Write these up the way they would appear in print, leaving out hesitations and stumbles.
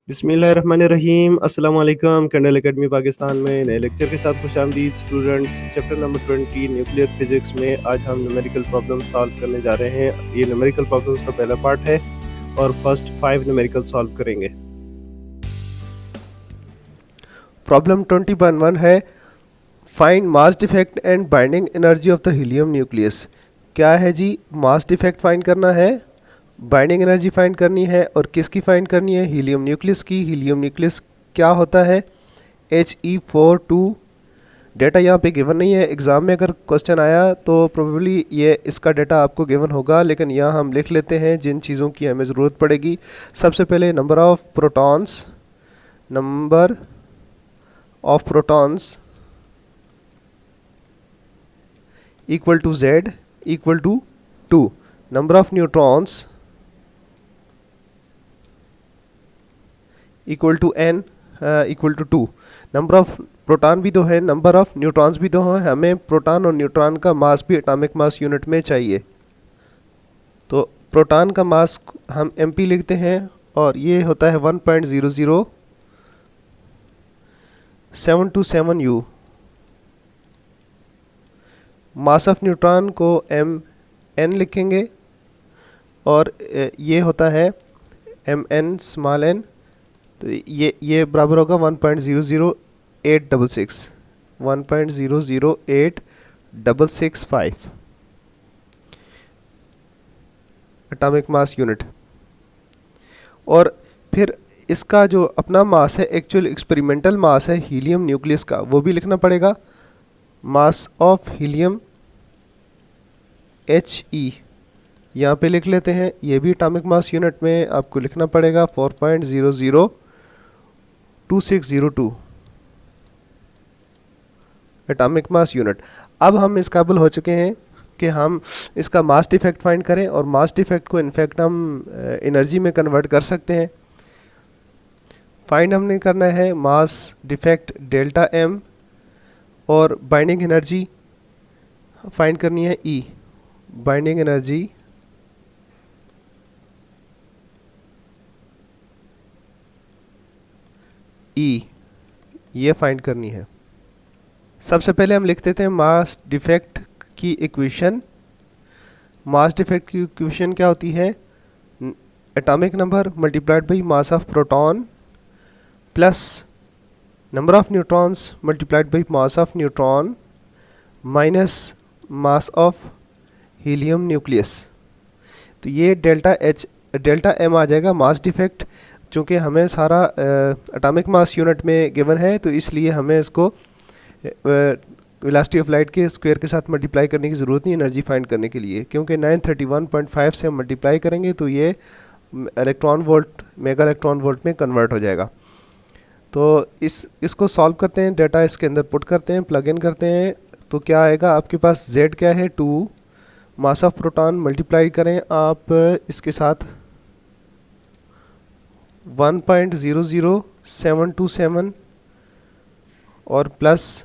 बिस्मिल्लाहिर्रहमानिर्रहीम अस्सलाम वालेकुम। कैंडल एकेडमी पाकिस्तान में नए लेक्चर के साथ खुशामदीद students. Chapter number 20 nuclear physics में आज हम न्यूमेरिकल प्रॉब्लम सॉल्व करने जा रहे हैं। ये न्यूमेरिकल प्रॉब्लम्स का पहला पार्ट है और फर्स्ट 5 न्यूमेरिकल सॉल्व करेंगे। प्रॉब्लम 20.1 है, find mass defect and binding energy of the helium nucleus. क्या है जी? मास डिफेक्ट फाइंड करना है, बाइंडिंग एनर्जी फाइंड करनी है, और किसकी फाइंड करनी है? हीलियम न्यूक्लियस की। हीलियम न्यूक्लियस क्या होता है? He42। डेटा यहाँ पे गिवन नहीं है। एग्ज़ाम में अगर क्वेश्चन आया तो प्रोबेबली ये इसका डेटा आपको गिवन होगा, लेकिन यहाँ हम लिख लेते हैं जिन चीज़ों की हमें ज़रूरत पड़ेगी। सबसे पहले number of protons, number of protons equal to Z equal to 2। Number of neutrons equal to N equal to 2। Number of proton भी दो है, नंबर ऑफ न्यूट्रॉन्स भी दो हैं। हमें प्रोटॉन और न्यूट्रॉन का मास भी एटॉमिक मास यूनिट में चाहिए। तो प्रोटॉन का मास हम MP लिखते हैं और ये होता है 1.00727 U। मास ऑफ न्यूट्रॉन को MN लिखेंगे और ये होता है MN स्मॉल n। तो ये बराबर होगा 1.00866 1.008665 एटॉमिक मास यूनिट। और फिर इसका जो अपना मास है, एक्चुअल एक्सपेरिमेंटल मास है हीलियम न्यूक्लियस का, वो भी लिखना पड़ेगा। मास ऑफ हीलियम He यहाँ पे लिख लेते हैं। ये भी एटॉमिक मास यूनिट में आपको लिखना पड़ेगा 4.002602 एटॉमिक मास यूनिट। अब हम इस काबिल हो चुके हैं कि हम इसका मास डिफेक्ट फाइंड करें, और मास डिफेक्ट को इनफैक्ट हम एनर्जी में कन्वर्ट कर सकते हैं। फाइंड हमने करना है मास डिफेक्ट डेल्टा M, और बाइंडिंग एनर्जी फाइंड करनी है E। बाइंडिंग एनर्जी E ये फाइंड करनी है। सबसे पहले हम लिख देते हैं मास डिफेक्ट की इक्वेशन। मास डिफेक्ट की इक्वेशन क्या होती है? Atomic number multiplied by mass of proton plus number of neutrons multiplied by mass of neutron minus mass of helium nucleus. तो ये डेल्टा M आ जाएगा मास डिफेक्ट। चूँकि हमें सारा एटॉमिक मास यूनिट में गिवन है, तो इसलिए हमें इसको वेलोसिटी ऑफ लाइट के स्क्वायर के साथ मल्टीप्लाई करने की ज़रूरत नहीं एनर्जी फाइंड करने के लिए, क्योंकि 931.5 से हम मल्टीप्लाई करेंगे तो ये electron volt mega electron volt में कन्वर्ट हो जाएगा। तो इसको सॉल्व करते हैं, डेटा इसके अंदर पुट करते हैं, प्लग इन करते हैं। तो क्या आएगा आपके पास? Z क्या है? 2। मास ऑफ प्रोटॉन मल्टीप्लाई करें आप इसके साथ 1.00727 और प्लस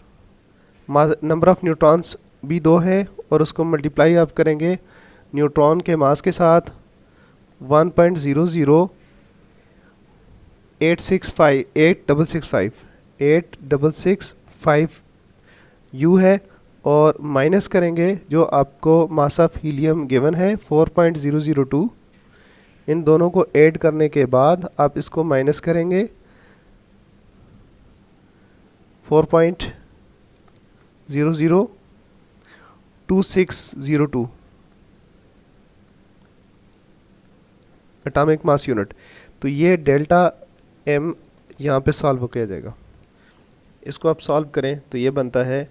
नंबर ऑफ न्यूट्रॉन्स भी 2 है, और उसको मल्टीप्लाई आप करेंगे न्यूट्रॉन के मास के साथ 1.00865 U है, और माइनस करेंगे जो आपको मास ऑफ हीलियम गिवन है 4.002। इन दोनों को ऐड करने के बाद आप इसको माइनस करेंगे 4.002602 एटॉमिक मास यूनिट। तो ये डेल्टा M यहाँ पे सॉल्व होकर आ जाएगा। इसको आप सॉल्व करें तो ये बनता है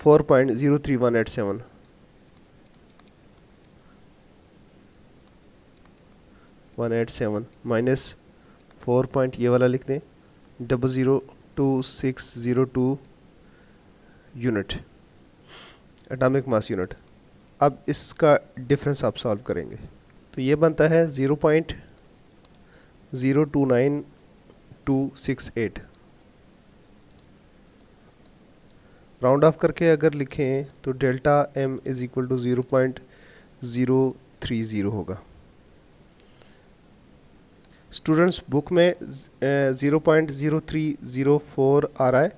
4.03187 माइनस 4 पॉइंट ये वाला लिख दें 0.02602 यूनिट एटॉमिक मास यूनिट। अब इसका डिफरेंस आप सॉल्व करेंगे तो ये बनता है 0.029268। राउंड ऑफ करके अगर लिखें तो delta M is equal to 0.030 होगा। स्टूडेंट्स बुक में 0.0304 आ रहा है,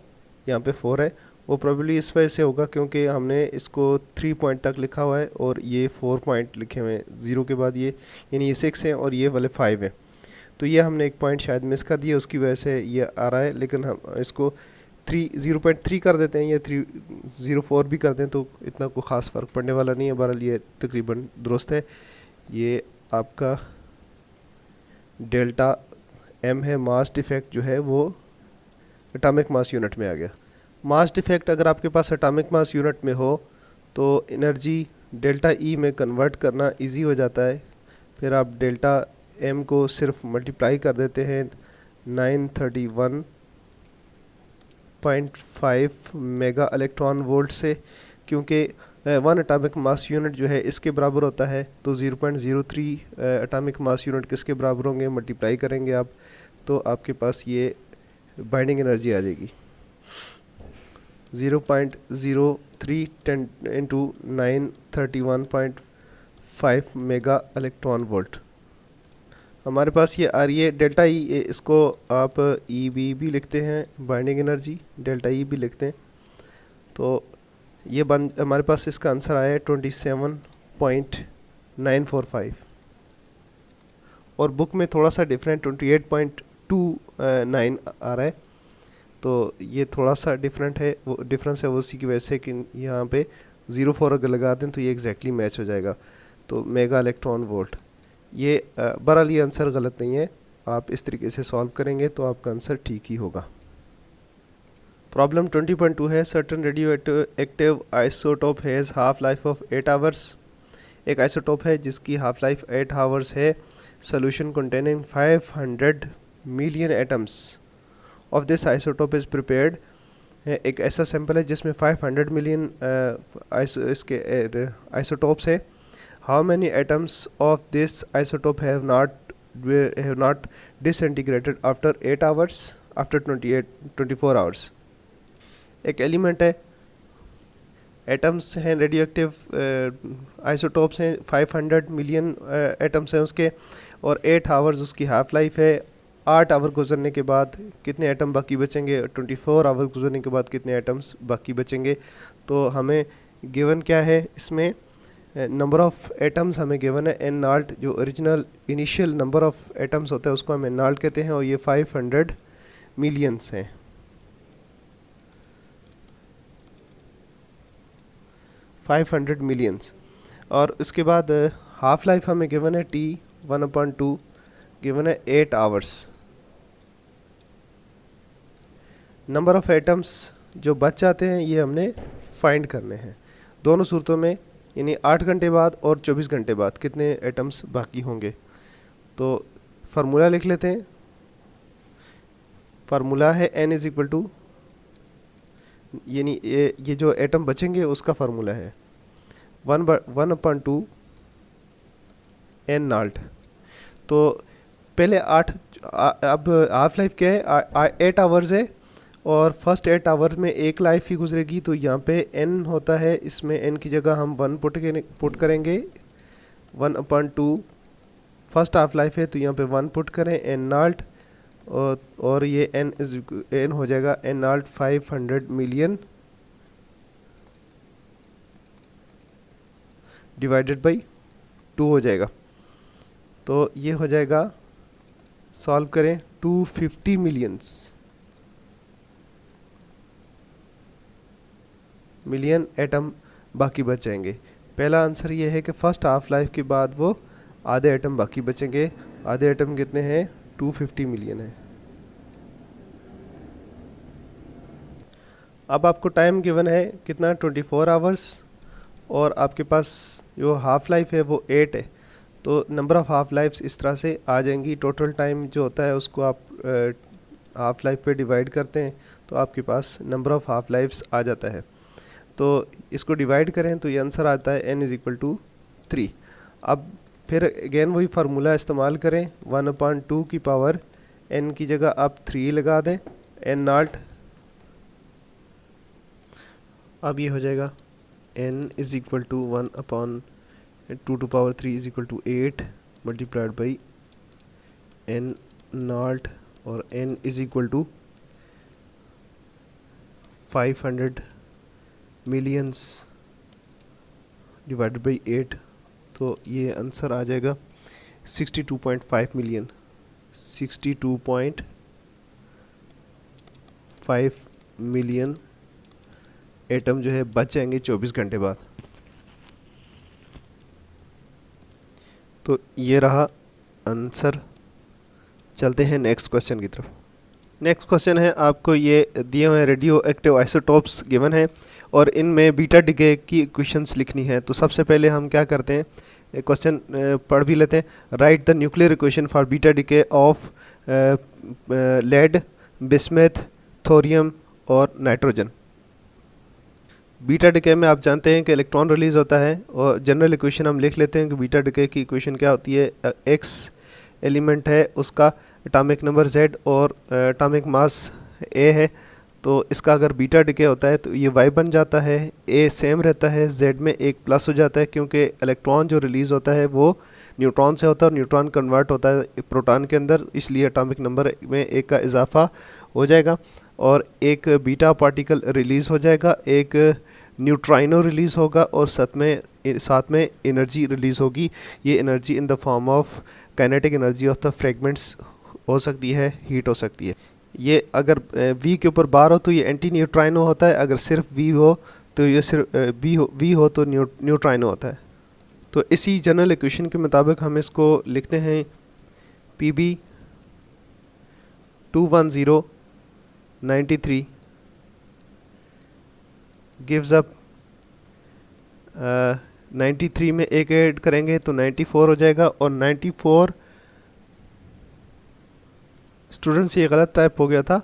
यहाँ पे 4 है। वो प्रोबेबली इस वजह से होगा क्योंकि हमने इसको 3 पॉइंट तक लिखा हुआ है और ये 4 पॉइंट लिखे हुए हैं, 0 के बाद ये, यानी ये 6 है और ये वाले 5 है। तो ये हमने एक पॉइंट शायद मिस कर दिया, उसकी वजह से ये आ रहा है। लेकिन हम इसको 0.3 कर देते हैं या 304 भी कर दें तो इतना कोई ख़ास फ़र्क पड़ने वाला नहीं है। बहरहाल ये तकरीबन दुरुस्त है। ये आपका डेल्टा एम है, मास डिफेक्ट जो है वो एटॉमिक मास यूनिट में आ गया। मास डिफेक्ट अगर आपके पास एटॉमिक मास यूनिट में हो तो एनर्जी डेल्टा ई में कन्वर्ट करना इजी हो जाता है। फिर आप डेल्टा एम को सिर्फ मल्टीप्लाई कर देते हैं 931.5 मेगा इलेक्ट्रॉन वोल्ट से, क्योंकि 1 एटॉमिक मास यूनिट जो है इसके बराबर होता है। तो 0.03 एटॉमिक मास यूनिट किसके बराबर होंगे, मल्टीप्लाई करेंगे आप तो आपके पास ये बाइंडिंग एनर्जी आ जाएगी 0.03 इंटू 931.5 मेगा इलेक्ट्रॉन वोल्ट हमारे पास ये आ रही है। डेल्टा ई, इसको आप ई बी भी लिखते हैं, बाइंडिंग एनर्जी डेल्टा ई भी लिखते हैं। तो ये हमारे पास इसका आंसर आया है 27.945 और बुक में थोड़ा सा डिफरेंट 28.29 आ रहा है। तो ये थोड़ा सा डिफरेंट है, वो डिफरेंस है वो उसी की वजह से कि यहाँ पे 0.4 अगर लगा दें तो ये एग्जैक्टली मैच हो जाएगा। तो मेगा इलेक्ट्रॉन वोल्ट, ये बहरहाल ये आंसर गलत नहीं है। आप इस तरीके से सॉल्व करेंगे तो आपका आंसर ठीक ही होगा। प्रॉब्लम 20.2 है, certain radio active isotope has half life of 8 hours. एक आइसोटोप है जिसकी हाफ लाइफ 8 आवर्स है। Solution containing 500 million atoms of this isotope is prepared. एक ऐसा सैंपल है जिसमें 500 मिलियन इसके आइसोटोप्स है। How many atoms of this isotope have not disintegrated after 8 hours, after 24 hours. एक एलिमेंट है, एटम्स हैं, रेडियो एक्टिव आइसोटोप्स हैं, 500 मिलियन एटम्स हैं उसके, और 8 आवर्स उसकी हाफ लाइफ है। 8 आवर गुजरने के बाद कितने एटम बाकी बचेंगे, 24 आवर गुजरने के बाद कितने एटम्स बाकी बचेंगे। तो हमें गिवन क्या है, इसमें नंबर ऑफ़ एटम्स हमें गिवन है एन नॉट, जो original initial number of atoms होता है उसको हम एन नॉट कहते हैं, और ये 500 मिलियंस हैं। 500 मिलियंस। और उसके बाद हाफ लाइफ हमें गिवन है टी 1/2, गिवन है 8 आवर्स। नंबर ऑफ़ एटम्स जो बच जाते हैं ये हमने फाइंड करने हैं दोनों सूरतों में, यानी 8 घंटे बाद और 24 घंटे बाद कितने एटम्स बाकी होंगे। तो फार्मूला लिख लेते हैं। फार्मूला है n इज़ इक्वल टू, यानी ये जो एटम बचेंगे उसका फार्मूला है 1/2 n नॉट। तो पहले अब हाफ लाइफ क्या है, 8 आवर्स है और फर्स्ट 8 आवर्स में एक लाइफ ही गुजरेगी। तो यहाँ पे n होता है, इसमें n की जगह हम 1 पुट करेंगे। 1/2 फर्स्ट हाफ लाइफ है तो यहाँ पे 1 पुट करें, n नॉट, और ये n हो जाएगा n not 500 million divided by 2 हो जाएगा। तो ये हो जाएगा, सॉल्व करें, 250 मिलियन एटम बाकी बच जाएंगे। पहला आंसर ये है कि फर्स्ट हाफ लाइफ के बाद वो आधे एटम बाकी बचेंगे। आधे एटम कितने हैं, 250 मिलियन है। अब आपको टाइम गिवन है कितना, 24 आवर्स, और आपके पास जो हाफ लाइफ है वो 8 है। तो नंबर ऑफ़ हाफ लाइफ्स इस तरह से आ जाएंगी। टोटल टाइम जो होता है उसको आप हाफ लाइफ पे डिवाइड करते हैं तो आपके पास नंबर ऑफ़ हाफ लाइफ्स आ जाता है। तो इसको डिवाइड करें तो ये आंसर आता है n इज़ इक्वल टू 3। अब फिर अगेन वही फार्मूला इस्तेमाल करें, 1/2 की पावर n की जगह आप 3 लगा दें, n नॉट। अब ये हो जाएगा n is equal to 1/2 to power 3 is equal to 8 multiplied by n naught और n is equal to 500 millions divided by 8, तो ये आंसर आ जाएगा 62.5 मिलियन। 62.5 मिलियन एटम जो है बच जाएंगे 24 घंटे बाद। तो ये रहा आंसर। चलते हैं नेक्स्ट क्वेश्चन की तरफ। नेक्स्ट क्वेश्चन है, आपको ये दिए हुए रेडियो एक्टिव आइसोटोप्स गिवन है और इनमें बीटा डिके की इक्वेशंस लिखनी है। तो सबसे पहले हम क्या करते हैं, क्वेश्चन पढ़ भी लेते हैं। Write the nuclear equation for beta decay of lead, bismuth, thorium और नाइट्रोजन। बीटा डिके में आप जानते हैं कि इलेक्ट्रॉन रिलीज होता है और जनरल इक्वेशन हम लिख लेते हैं कि बीटा डिके की इक्वेशन क्या होती है। एक्स एलिमेंट है, उसका एटॉमिक नंबर z और एटॉमिक मास a है, तो इसका अगर बीटा डिके होता है तो ये y बन जाता है, a सेम रहता है, z में एक प्लस हो जाता है क्योंकि इलेक्ट्रॉन जो रिलीज़ होता है वो न्यूट्रॉन से होता है और न्यूट्रॉन कन्वर्ट होता है प्रोटॉन के अंदर, इसलिए एटॉमिक नंबर में एक का इजाफा हो जाएगा और एक बीटा पार्टिकल रिलीज़ हो जाएगा, एक न्यूट्राइनो रिलीज़ होगा और साथ में एनर्जी रिलीज़ होगी। ये energy in the form of kinetic energy of the fragments हो सकती है, हीट हो सकती है। ये अगर V के ऊपर बार हो तो ये एंटी न्यूट्राइनो होता है, अगर सिर्फ V हो तो ये सिर्फ V हो तो न्यूट्राइनो होता है। तो इसी जनरल इक्वेशन के मुताबिक हम इसको लिखते हैं Pb 21093 गिव्स अप 93 में एक ऐड करेंगे तो 94 हो जाएगा और 94 स्टूडेंट्स ये गलत टाइप हो गया था,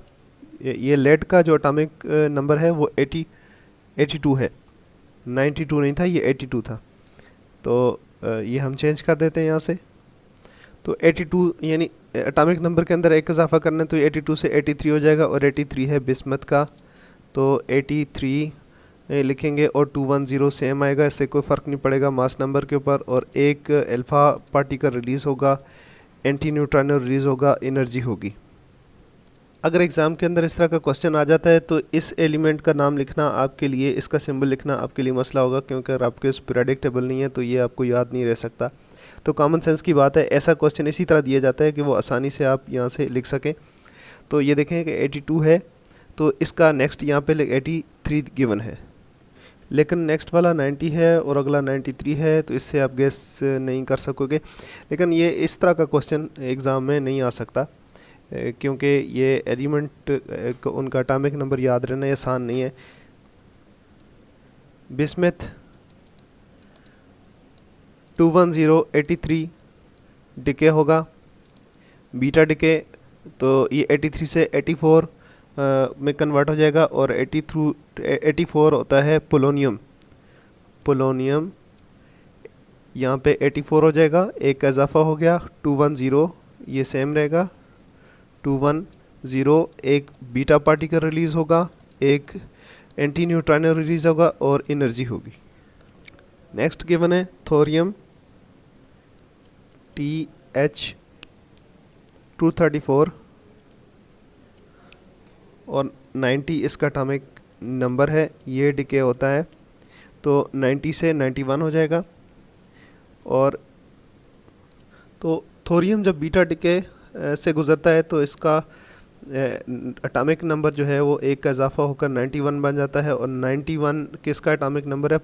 ये लेड का जो एटॉमिक नंबर है वो 82 है, 92 नहीं था, ये 82 था। तो ये हम चेंज कर देते हैं यहाँ से। तो 82 यानी एटॉमिक नंबर के अंदर एक इजाफा करना है तो 82 से 83 हो जाएगा और 83 है बिस्मथ का, तो 83 लिखेंगे और 210 सेम आएगा, इससे कोई फ़र्क नहीं पड़ेगा मास नंबर के ऊपर। और एक अल्फ़ा पार्टिकल रिलीज़ होगा, एंटी न्यूट्रॉनो रिलीज़ होगा, एनर्जी होगी। अगर एग्ज़ाम के अंदर इस तरह का क्वेश्चन आ जाता है तो इस एलिमेंट का नाम लिखना आपके लिए, इसका सिंबल लिखना आपके लिए मसला होगा क्योंकि अगर आपके उस पीरियडिक टेबल नहीं है तो ये आपको याद नहीं रह सकता। तो कॉमन सेंस की बात है, ऐसा क्वेश्चन इसी तरह दिया जाता है कि वो आसानी से आप यहाँ से लिख सकें। तो ये देखें कि 82 है तो इसका नेक्स्ट यहाँ पे 83 गिवन है, लेकिन नेक्स्ट वाला 90 है और अगला 93 है, तो इससे आप गेस नहीं कर सकोगे। लेकिन ये इस तरह का क्वेश्चन एग्ज़ाम में नहीं आ सकता क्योंकि ये एलिमेंट उनका एटॉमिक नंबर याद रहना ये आसान नहीं है। बिस्मथ 21083 डिके होगा, बीटा डिके तो ये 83 से 84 में कन्वर्ट हो जाएगा और 84 होता है पोलोनियम यहाँ पे 84 हो जाएगा, एक का इजाफा हो गया 210, ये सेम रहेगा 210, एक बीटा पार्टिकल रिलीज़ होगा, एक एंटी न्यूट्रॉनो रिलीज़ होगा और एनर्जी होगी। नेक्स्ट गिवन है थोरियम TH234 और 90 इसका एटॉमिक नंबर है, ये डिके होता है तो 90 से 91 हो जाएगा। और तो थोरियम जब बीटा डिके से गुज़रता है तो इसका एटॉमिक नंबर जो है वो एक का इजाफा होकर 91 बन जाता है और 91 किसका एटॉमिक नंबर है,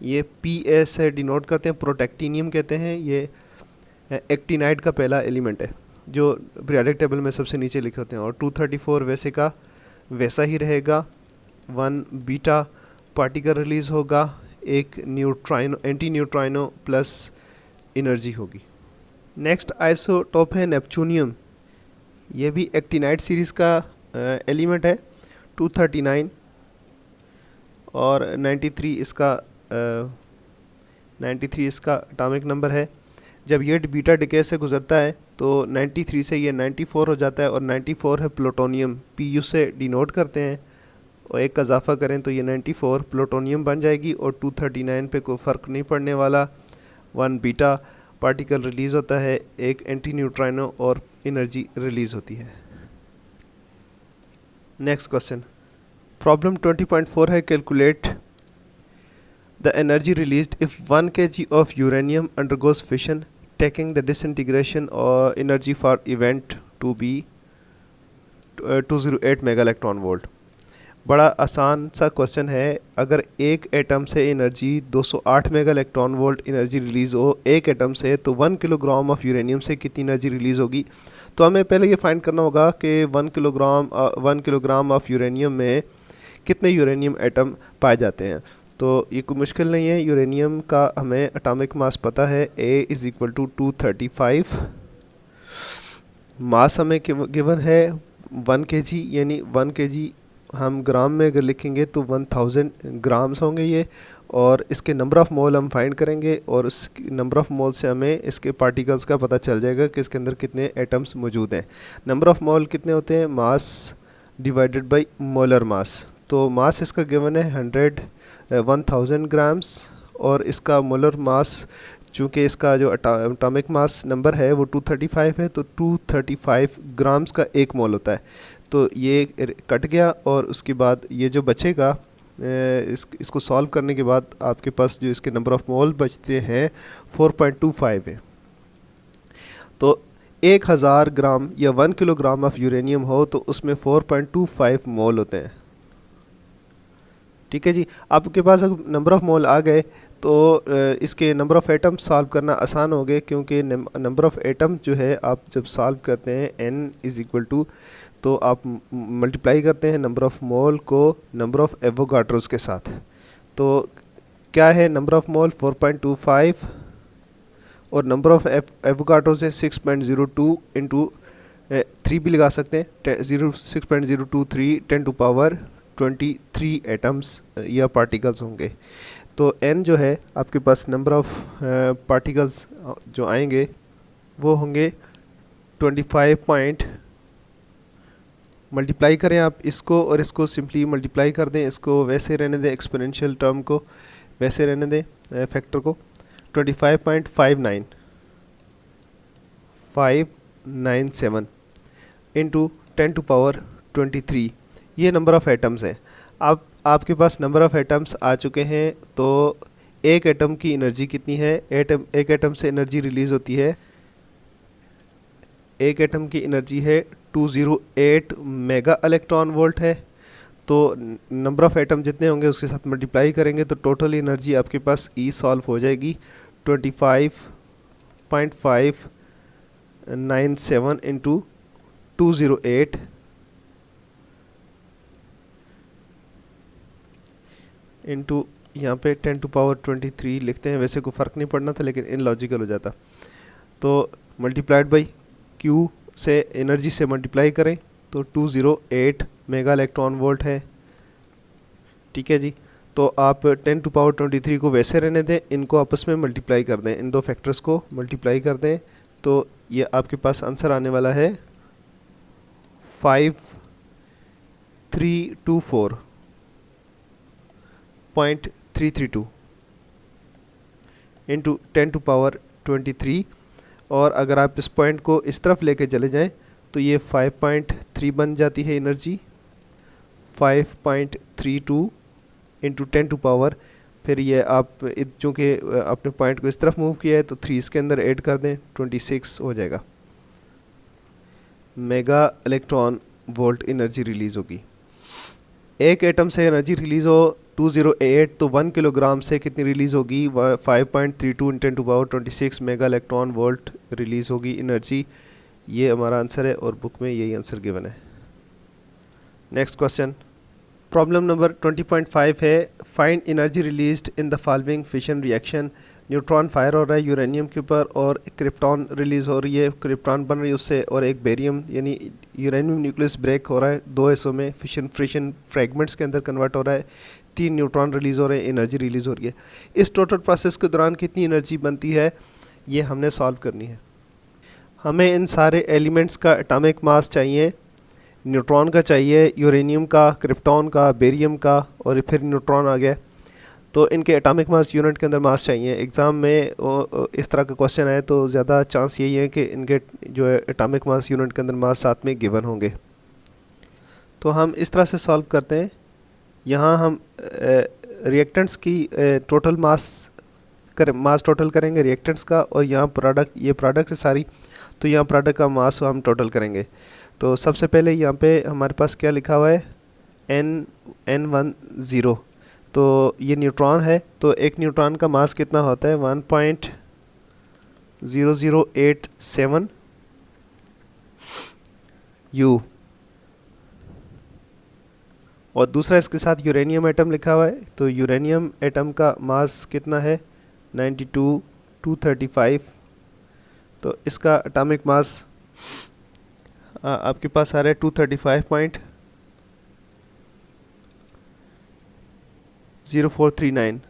ये Pa से डिनोट करते हैं, प्रोटेक्टिनियम कहते हैं, ये एक्टिनाइड का पहला एलिमेंट है जो पीरियोडिक टेबल में सबसे नीचे लिखे होते हैं। और 234 वैसे का वैसा ही रहेगा, 1 बीटा पार्टिकल रिलीज़ होगा, एक न्यूट्राइनो एंटी न्यूट्राइनो प्लस एनर्जी होगी। नेक्स्ट आइसोटोप है नेपच्यूनियम, ये भी एक्टिनाइड सीरीज़ का एलिमेंट है, 239 और 93 इसका एटॉमिक नंबर है। जब ये बीटा डिके से गुज़रता है तो 93 से ये 94 हो जाता है और 94 है प्लूटोनियम, Pu से डिनोट करते हैं और एक का इजाफा करें तो ये 94 प्लूटोनियम बन जाएगी और 239 पे कोई फ़र्क नहीं पड़ने वाला, 1 बीटा पार्टिकल रिलीज़ होता है, एक एंटी न्यूट्रिनो और एनर्जी रिलीज़ होती है। नेक्स्ट क्वेश्चन, प्रॉब्लम 20.4 है, calculate the energy released if 1 kg of uranium undergoes fission taking the disintegration और energy for event to be 208 mega electron volt. बड़ा आसान सा क्वेश्चन है, अगर एक एटम से energy 208 mega electron volt energy release हो एक एटम से, तो 1 किलोग्राम ऑफ यूरेनियम से कितनी एनर्जी रिलीज़ होगी। तो हमें पहले ये फाइंड करना होगा कि 1 किलोग्राम ऑफ यूरेनियम में कितने यूरेनियम एटम पाए जाते हैं। तो ये कोई मुश्किल नहीं है, यूरेनियम का हमें एटॉमिक मास पता है, A = 235। मास हमें गिवन है 1 kg, यानी 1 kg हम ग्राम में अगर लिखेंगे तो 1000 ग्राम्स होंगे ये, और इसके नंबर ऑफ़ मोल हम फाइंड करेंगे और उस नंबर ऑफ़ मोल से हमें इसके पार्टिकल्स का पता चल जाएगा कि इसके अंदर कितने एटम्स मौजूद हैं। नंबर ऑफ़ मोल कितने होते हैं, mass divided by molar mass. तो मास इसका गिवन है 1000 ग्राम्स, और इसका मोलर मास, चूँकि इसका जो एटॉमिक मास नंबर है वो 235 है, तो 235 ग्राम्स का एक मोल होता है। तो ये कट गया, और उसके बाद ये जो बचेगा इसको सॉल्व करने के बाद आपके पास जो इसके नंबर ऑफ़ मोल बचते हैं 4.25 है। तो 1000 ग्राम या 1 किलोग्राम ऑफ यूरेनियम हो तो उसमें 4.25 मोल होते हैं। ठीक है जी, आपके पास अगर नंबर ऑफ़ मोल आ गए तो इसके नंबर ऑफ़ एटम सॉल्व करना आसान हो गए, क्योंकि नंबर ऑफ़ एटम जो है आप जब सॉल्व करते हैं n तो आप मल्टीप्लाई करते हैं नंबर ऑफ़ मोल को नंबर ऑफ़ एवोगाड्रोस के साथ। तो क्या है नंबर ऑफ़ मोल 4.25, और नंबर ऑफ़ एवोगाड्रोस है 6.02 इंटू 3 भी लगा सकते हैं, 6.023 10⁻23 एटम्स या पार्टिकल्स होंगे। तो n जो है आपके पास नंबर ऑफ़ पार्टिकल्स जो आएंगे वो होंगे 25 मल्टीप्लाई करें आप इसको और इसको सिंपली मल्टीप्लाई कर दें, इसको वैसे रहने दें, एक्सपोनेंशियल टर्म को वैसे रहने दें, फैक्टर को 25.597 इंटू 10⁻23, ये नंबर ऑफ़ एटम्स हैं। अब आपके पास नंबर ऑफ़ एटम्स आ चुके हैं, तो एक एटम की एनर्जी कितनी है, एक एटम से एनर्जी रिलीज़ होती है, एक एटम की एनर्जी है 208 मेगा इलेक्ट्रॉन वोल्ट है। तो नंबर ऑफ़ एटम जितने होंगे उसके साथ मल्टीप्लाई करेंगे तो टोटल एनर्जी आपके पास E सॉल्व हो जाएगी 25.597 इंटू 208 इंटू यहाँ पे 10⁻23 लिखते हैं, वैसे कोई फ़र्क नहीं पड़ना था लेकिन इनलॉजिकल हो जाता। तो मल्टीप्लाइड बाई Q से एनर्जी से मल्टीप्लाई करें तो 208 मेगा इलेक्ट्रॉन वोल्ट है। ठीक है जी, तो आप 10⁻23 को वैसे रहने दें, इनको आपस में मल्टीप्लाई कर दें, इन दो फैक्टर्स को मल्टीप्लाई कर दें, तो ये आपके पास आंसर आने वाला है 5324.332 इंटू 10⁻23, और अगर आप इस पॉइंट को इस तरफ लेके चले जाएं तो ये 5.3 बन जाती है एनर्जी, 5.32 इंटू 10⁻, फिर ये आप चूँकि अपने पॉइंट को इस तरफ मूव किया है तो 3 इसके अंदर ऐड कर दें, 26 हो जाएगा mega electron volt energy release होगी। एक एटम से एनर्जी रिलीज़ हो 208, तो 1 किलोग्राम से कितनी रिलीज़ होगी, 5.32 × 10⁻26 मेगा इलेक्ट्रॉन वोल्ट रिलीज़ होगी एनर्जी। ये हमारा आंसर है और बुक में यही आंसर गिवन है। नेक्स्ट क्वेश्चन, प्रॉब्लम नंबर 20.5 है, find energy released in the following fission reaction. Neutron fire हो रहा है यूरेनियम के ऊपर और क्रिप्टॉन रिलीज़ हो रही है, क्रिप्टॉन बन रही है उससे, और एक बेरियम यानी यूरेनियम न्यूक्लियस ब्रेक हो रहा है, 2 हिस्सों में फिशन फ्रेगमेंट्स के अंदर कन्वर्ट हो रहा है, 3 न्यूट्रॉन रिलीज़ हो रहे हैं, एनर्जी रिलीज़ हो रही है। इस टोटल प्रोसेस के दौरान कितनी एनर्जी बनती है, ये हमने सॉल्व करनी है। हमें इन सारे एलिमेंट्स का एटॉमिक मास चाहिए, न्यूट्रॉन का चाहिए, यूरेनियम का, क्रिप्टॉन का, बेरियम का, और फिर न्यूट्रॉन आ गया। तो इनके एटॉमिक मास यूनिट के अंदर मास चाहिए। एग्ज़ाम में इस तरह का क्वेश्चन आए तो ज़्यादा चांस यही है कि इनके जो है एटॉमिक मास यूनिट के अंदर मास साथ में गिवन होंगे। तो हम इस तरह से सॉल्व करते हैं। यहाँ हम रिएक्टेंट्स की टोटल मास टोटल करेंगे रिएक्टेंट्स का, और यहाँ प्रोडक्ट, ये प्रोडक्ट है सारी, तो यहाँ प्रोडक्ट का मास हम टोटल करेंगे। तो सबसे पहले यहाँ पे हमारे पास क्या लिखा हुआ है, N10। तो ये न्यूट्रॉन है, तो एक न्यूट्रॉन का मास कितना होता है 1.0087 U। और दूसरा इसके साथ यूरेनियम एटम लिखा हुआ है, तो यूरेनियम एटम का मास कितना है 92,235। तो इसका एटॉमिक मास आपके पास आ रहा है 235.0439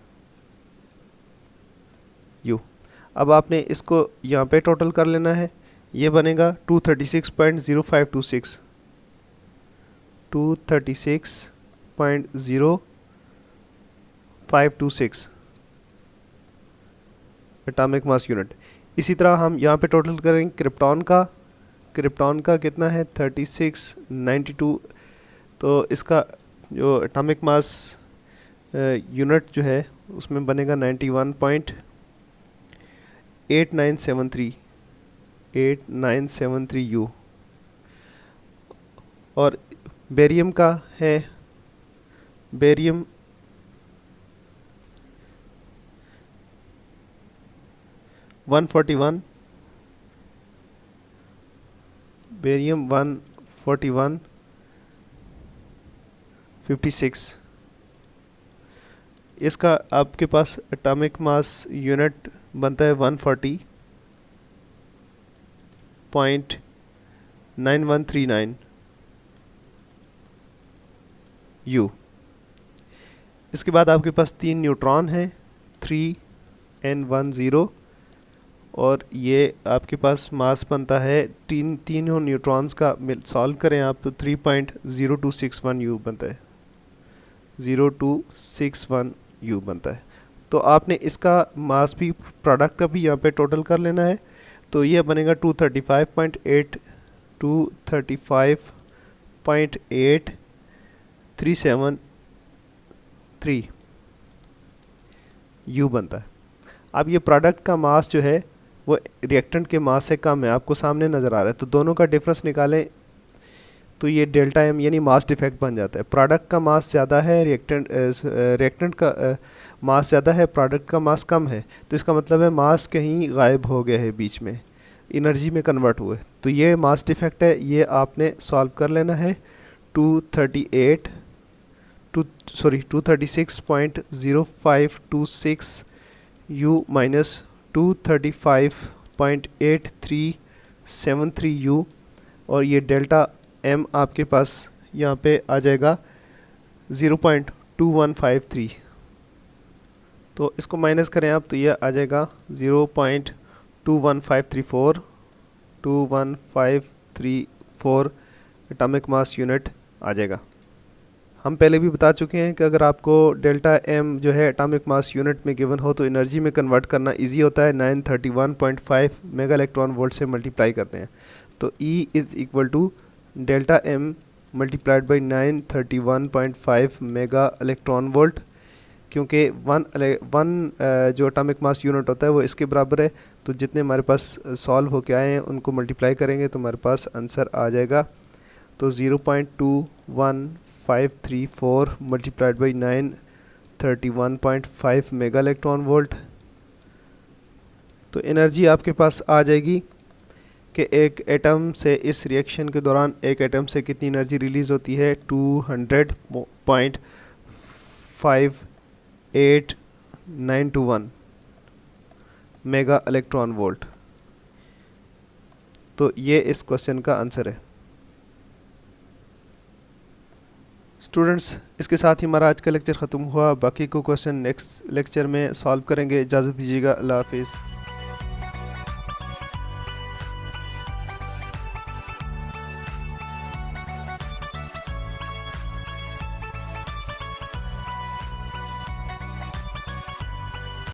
U। अब आपने इसको यहाँ पे टोटल कर लेना है, ये बनेगा 236.0526 236.0526 एटॉमिक मास यूनिट। इसी तरह हम यहाँ पे टोटल करेंगे क्रिप्टॉन का कितना है 3692। तो इसका जो एटॉमिक मास यूनिट जो है उसमें बनेगा 91.8973 U। और बेरियम का है, बेरियम 141, बेरियम 141.56। इसका आपके पास एटॉमिक मास यूनिट बनता है 140.9139 U। इसके बाद आपके पास 3 न्यूट्रॉन हैं 3N10, और ये आपके पास मास बनता है तीनों न्यूट्रॉन्स का सॉल्व करें आप तो 3.0261 U बनता है, 0261 U बनता है। तो आपने इसका मास भी, प्रोडक्ट का भी यहाँ पे टोटल कर लेना है। तो ये बनेगा 235.8373 U बनता है। अब ये प्रोडक्ट का मास जो है वो रिएक्टेंट के मास से कम है, आपको सामने नज़र आ रहा है। तो दोनों का डिफरेंस निकालें तो ये डेल्टा एम यानी मास डिफेक्ट बन जाता है। प्रोडक्ट का मास ज़्यादा है, रिएक्टेंट का मास ज़्यादा है, प्रोडक्ट का मास कम है। तो इसका मतलब है मास कहीं गायब हो गया है, बीच में एनर्जी में कन्वर्ट हुए। तो ये मास डिफेक्ट है, ये आपने सॉल्व कर लेना है। 236.0526 U माइनस 235.8373 U, और ये डेल्टा एम आपके पास यहाँ पे आ जाएगा 0.2153। तो इसको माइनस करें आप तो ये आ जाएगा 0.2154 एटॉमिक मास यूनिट आ जाएगा। हम पहले भी बता चुके हैं कि अगर आपको डेल्टा एम जो है एटॉमिक मास यूनिट में गिवन हो तो एनर्जी में कन्वर्ट करना इजी होता है। 931.5 मेगा इलेक्ट्रॉन वोल्ट से मल्टीप्लाई करते हैं, तो E is equal to delta M multiplied by 931.5 mega electron volt, क्योंकि वन जो एटॉमिक मास यूनिट होता है वो इसके बराबर है। तो जितने हमारे पास सॉल्व होके आए हैं उनको मल्टीप्लाई करेंगे तो हमारे पास आंसर आ जाएगा। तो 0.21534 multiplied by 931.5 mega electron volt. तो एनर्जी आपके पास आ जाएगी कि एक एटम से, इस रिएक्शन के दौरान एक एटम से कितनी एनर्जी रिलीज़ होती है 200.58921 मेगा इलेक्ट्रॉन वोल्ट। तो ये इस क्वेश्चन का आंसर है। स्टूडेंट्स, इसके साथ ही हमारा आज का लेक्चर ख़त्म हुआ। बाकी को क्वेश्चन नेक्स्ट लेक्चर में सॉल्व करेंगे। इजाज़त दीजिएगा। अल्लाह हाफिज़।